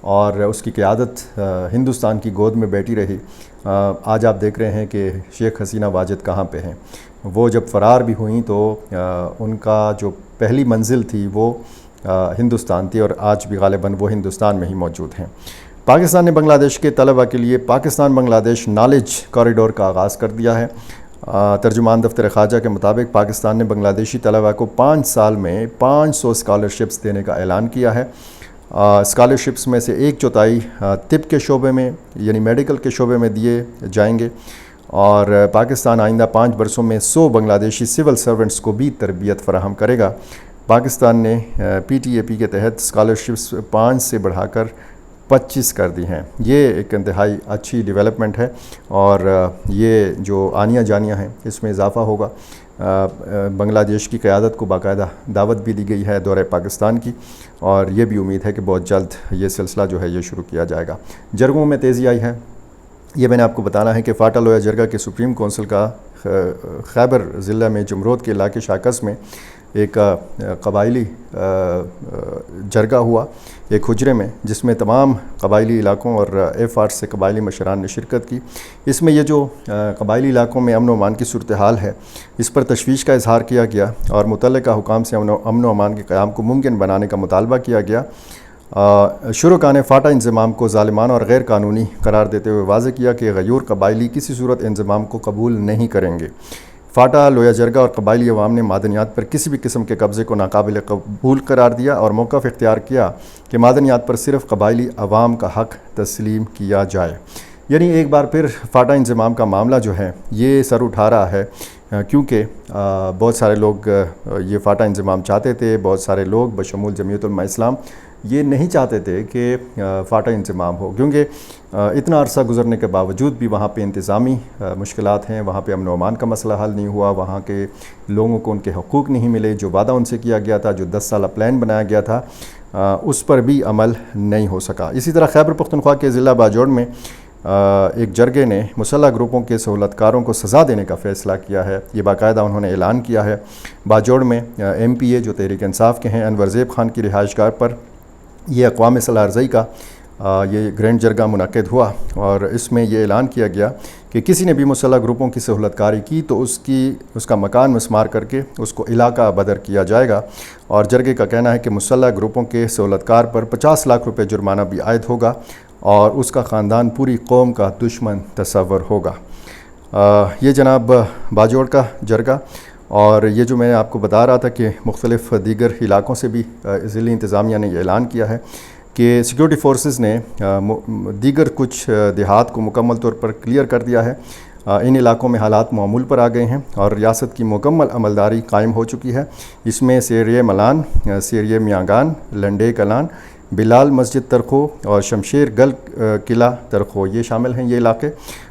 اور اس کی قیادت ہندوستان کی گود میں بیٹھی رہی۔ آج آپ دیکھ رہے ہیں کہ شیخ حسینہ واجد کہاں پہ ہیں۔ وہ جب فرار بھی ہوئیں تو ان کا جو پہلی منزل تھی وہ ہندوستان تھی، اور آج بھی غالباً وہ ہندوستان میں ہی موجود ہیں۔ پاکستان نے بنگلہ دیش کے طلباء کے لیے پاکستان بنگلہ دیش نالج کوریڈور کا آغاز کر دیا ہے۔ ترجمان دفتر خارجہ کے مطابق پاکستان نے بنگلہ دیشی طلباء کو 5 سال میں 500 اسکالرشپس دینے کا اعلان کیا ہے۔ اسکالرشپس میں سے 1/4 طب کے شعبے میں یعنی میڈیکل کے شعبے میں دیے جائیں گے، اور پاکستان آئندہ 5 برسوں میں 100 بنگلہ دیشی سول سرونٹس کو بھی تربیت فراہم کرے گا۔ پاکستان نے PTAP کے تحت اسکالرشپس 5 سے بڑھا کر 25 کر دی ہیں۔ یہ ایک انتہائی اچھی ڈیولپمنٹ ہے، اور یہ جو آنیاں جانیاں ہیں اس میں اضافہ ہوگا۔ بنگلہ دیش کی قیادت کو باقاعدہ دعوت بھی دی گئی ہے دورہ پاکستان کی، اور یہ بھی امید ہے کہ بہت جلد یہ سلسلہ جو ہے یہ شروع کیا جائے گا۔ جرگوں میں تیزی آئی ہے۔ یہ میں نے آپ کو بتانا ہے کہ فاٹا لویا جرگہ کے سپریم کونسل کا خیبر ضلع میں جمرود کے علاقے شاکس میں ایک قبائلی جرگہ ہوا ایک حجرے میں، جس میں تمام قبائلی علاقوں اور FR سے قبائلی مشران نے شرکت کی۔ اس میں یہ جو قبائلی علاقوں میں امن و امان کی صورتحال ہے اس پر تشویش کا اظہار کیا گیا، اور متعلقہ حکام سے امن و امان کے قیام کو ممکن بنانے کا مطالبہ کیا گیا۔ شرکاء نے فاٹا انضمام کو ظالمانہ اور غیر قانونی قرار دیتے ہوئے واضح کیا کہ غیور قبائلی کسی صورت انضمام کو قبول نہیں کریں گے۔ فاٹا لویا جرگہ اور قبائلی عوام نے معدنیات پر کسی بھی قسم کے قبضے کو ناقابل قبول قرار دیا، اور موقف اختیار کیا کہ معدنیات پر صرف قبائلی عوام کا حق تسلیم کیا جائے۔ یعنی ایک بار پھر فاٹا انضمام کا معاملہ جو ہے یہ سر اٹھا رہا ہے، کیونکہ بہت سارے لوگ یہ فاٹا انضمام چاہتے تھے۔ بہت سارے لوگ بشمول جمعیت علماء اسلام یہ نہیں چاہتے تھے کہ فاٹا انضمام ہو، کیونکہ اتنا عرصہ گزرنے کے باوجود بھی وہاں پہ انتظامی مشکلات ہیں، وہاں پہ امن و امان کا مسئلہ حل نہیں ہوا، وہاں کے لوگوں کو ان کے حقوق نہیں ملے، جو وعدہ ان سے کیا گیا تھا، جو 10 سالہ پلان بنایا گیا تھا اس پر بھی عمل نہیں ہو سکا۔ اسی طرح خیبر پختونخوا کے ضلع باجوڑ میں ایک جرگے نے مسلح گروپوں کے سہولت کاروں کو سزا دینے کا فیصلہ کیا ہے۔ یہ باقاعدہ انہوں نے اعلان کیا ہے۔ باجوڑ میں MPA جو تحریک انصاف کے ہیں انور زیب خان کی رہائش گاہ پر یہ اقوام صلاح ارضائی کا یہ گرینڈ جرگہ منعقد ہوا، اور اس میں یہ اعلان کیا گیا کہ کسی نے بھی مسلح گروپوں کی سہولت کاری کی تو اس کا مکان مسمار کر کے اس کو علاقہ بدر کیا جائے گا، اور جرگے کا کہنا ہے کہ مسلح گروپوں کے سہولت کار پر 50 لاکھ روپے جرمانہ بھی عائد ہوگا، اور اس کا خاندان پوری قوم کا دشمن تصور ہوگا۔ یہ جناب باجوڑ کا جرگہ، اور یہ جو میں آپ کو بتا رہا تھا کہ مختلف دیگر علاقوں سے بھی ضلعی انتظامیہ نے یہ اعلان کیا ہے کہ سیکیورٹی فورسز نے دیگر کچھ دیہات کو مکمل طور پر کلیئر کر دیا ہے۔ ان علاقوں میں حالات معمول پر آ گئے ہیں، اور ریاست کی مکمل عملداری قائم ہو چکی ہے۔ اس میں سیریے ملان، سیریے میانگان، لنڈے کلان، بلال مسجد ترخو اور شمشیر گل قلعہ ترخو یہ شامل ہیں یہ علاقے،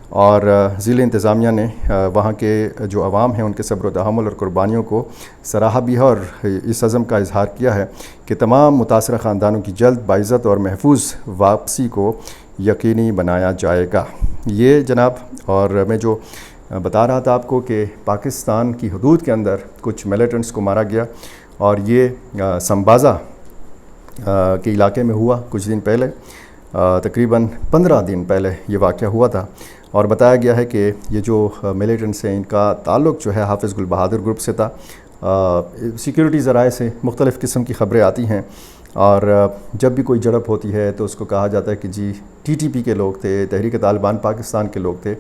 اور ضلع انتظامیہ نے وہاں کے جو عوام ہیں ان کے صبر و تحمل اور قربانیوں کو سراہا بھی ہے، اور اس عزم کا اظہار کیا ہے کہ تمام متاثرہ خاندانوں کی جلد باعزت اور محفوظ واپسی کو یقینی بنایا جائے گا۔ یہ جناب، اور میں جو بتا رہا تھا آپ کو کہ پاکستان کی حدود کے اندر کچھ ملیٹنٹس کو مارا گیا، اور یہ سمبازا کے علاقے میں ہوا کچھ دن پہلے، تقریباً 15 دن پہلے یہ واقعہ ہوا تھا، اور بتایا گیا ہے کہ یہ جو ملیٹنٹس ہیں ان کا تعلق جو ہے حافظ گل بہادر گروپ سے تھا۔ سیکیورٹی ذرائع سے مختلف قسم کی خبریں آتی ہیں، اور جب بھی کوئی جھڑپ ہوتی ہے تو اس کو کہا جاتا ہے کہ جی TTP کے لوگ تھے، تحریک طالبان پاکستان کے لوگ تھے،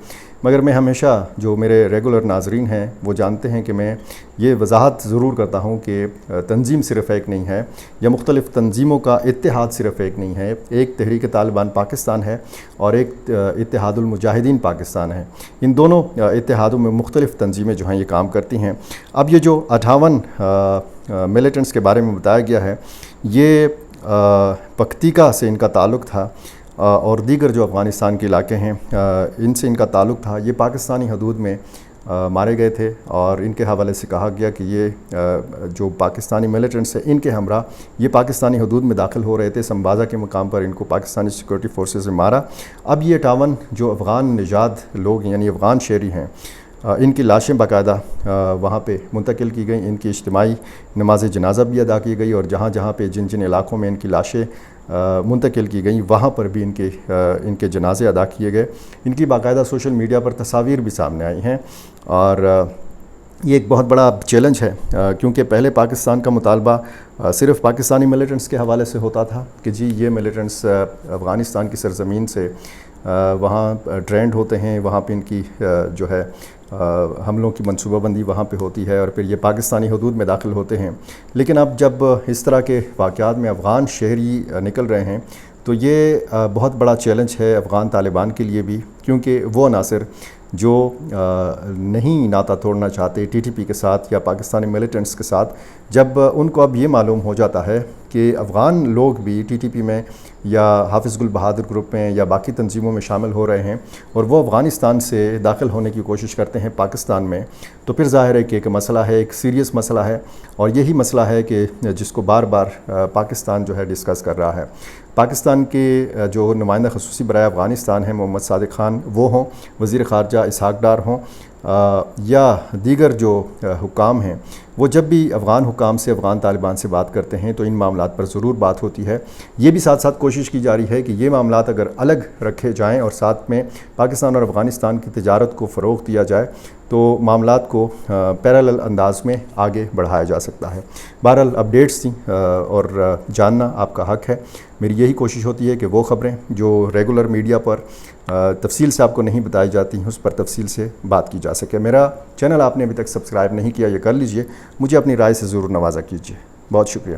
مگر میں ہمیشہ جو میرے ریگولر ناظرین ہیں وہ جانتے ہیں کہ میں یہ وضاحت ضرور کرتا ہوں کہ تنظیم صرف ایک نہیں ہے، یا مختلف تنظیموں کا اتحاد صرف ایک نہیں ہے۔ ایک تحریک طالبان پاکستان ہے اور ایک اتحاد المجاہدین پاکستان ہے۔ ان دونوں اتحادوں میں مختلف تنظیمیں جو ہیں یہ کام کرتی ہیں۔ اب یہ جو 58 ملیٹنٹس کے بارے میں بتایا گیا ہے، یہ پکتیکا سے ان کا تعلق تھا، اور دیگر جو افغانستان کے علاقے ہیں ان سے ان کا تعلق تھا۔ یہ پاکستانی حدود میں مارے گئے تھے، اور ان کے حوالے سے کہا گیا کہ یہ جو پاکستانی ملیٹنٹس ہیں ان کے ہمراہ یہ پاکستانی حدود میں داخل ہو رہے تھے، سمبازا کے مقام پر ان کو پاکستانی سیکورٹی فورسز نے مارا۔ اب یہ 58 جو افغان نژاد لوگ یعنی افغان شہری ہیں ان کی لاشیں باقاعدہ وہاں پہ منتقل کی گئیں، ان کی اجتماعی نماز جنازہ بھی ادا کی گئی، اور جہاں جہاں پہ جن جن علاقوں میں ان کی لاشیں منتقل کی گئیں وہاں پر بھی ان کے جنازے ادا کیے گئے۔ ان کی باقاعدہ سوشل میڈیا پر تصاویر بھی سامنے آئی ہیں، اور یہ ایک بہت بڑا چیلنج ہے، کیونکہ پہلے پاکستان کا مطالبہ صرف پاکستانی ملیٹنٹس کے حوالے سے ہوتا تھا کہ جی یہ ملیٹنٹس افغانستان کی سرزمین سے وہاں ٹرینڈ ہوتے ہیں، وہاں پہ ان کی جو ہے حملوں کی منصوبہ بندی وہاں پہ ہوتی ہے، اور پھر یہ پاکستانی حدود میں داخل ہوتے ہیں۔ لیکن اب جب اس طرح کے واقعات میں افغان شہری نکل رہے ہیں تو یہ بہت بڑا چیلنج ہے افغان طالبان کے لیے بھی، کیونکہ وہ عناصر جو نہیں ناطہ توڑنا چاہتے ٹی ٹی پی کے ساتھ یا پاکستانی ملیٹنٹس کے ساتھ، جب ان کو اب یہ معلوم ہو جاتا ہے کہ افغان لوگ بھی ٹی ٹی پی میں یا حافظ گل بہادر گروپ میں یا باقی تنظیموں میں شامل ہو رہے ہیں اور وہ افغانستان سے داخل ہونے کی کوشش کرتے ہیں پاکستان میں، تو پھر ظاہر ہے کہ ایک مسئلہ ہے، ایک سیریس مسئلہ ہے، اور یہی مسئلہ ہے کہ جس کو بار بار پاکستان جو ہے ڈسکس کر رہا ہے۔ پاکستان کے جو نمائندہ خصوصی برائے افغانستان ہیں محمد صادق خان، وہ ہوں وزیر خارجہ اسحاق ڈار ہوں یا دیگر جو حکام ہیں، وہ جب بھی افغان حکام سے افغان طالبان سے بات کرتے ہیں تو ان معاملات پر ضرور بات ہوتی ہے۔ یہ بھی ساتھ ساتھ کوشش کی جا رہی ہے کہ یہ معاملات اگر الگ رکھے جائیں اور ساتھ میں پاکستان اور افغانستان کی تجارت کو فروغ دیا جائے تو معاملات کو پیرالل انداز میں آگے بڑھایا جا سکتا ہے۔ بہرحال اپڈیٹس تھیں اور جاننا آپ کا حق ہے۔ میری یہی کوشش ہوتی ہے کہ وہ خبریں جو ریگولر میڈیا پر تفصیل سے آپ کو نہیں بتائی جاتی ہیں اس پر تفصیل سے بات کی جا سکے۔ میرا چینل آپ نے ابھی تک سبسکرائب نہیں کیا، یہ کر لیجئے، مجھے اپنی رائے سے ضرور نوازا کیجئے۔ بہت شکریہ۔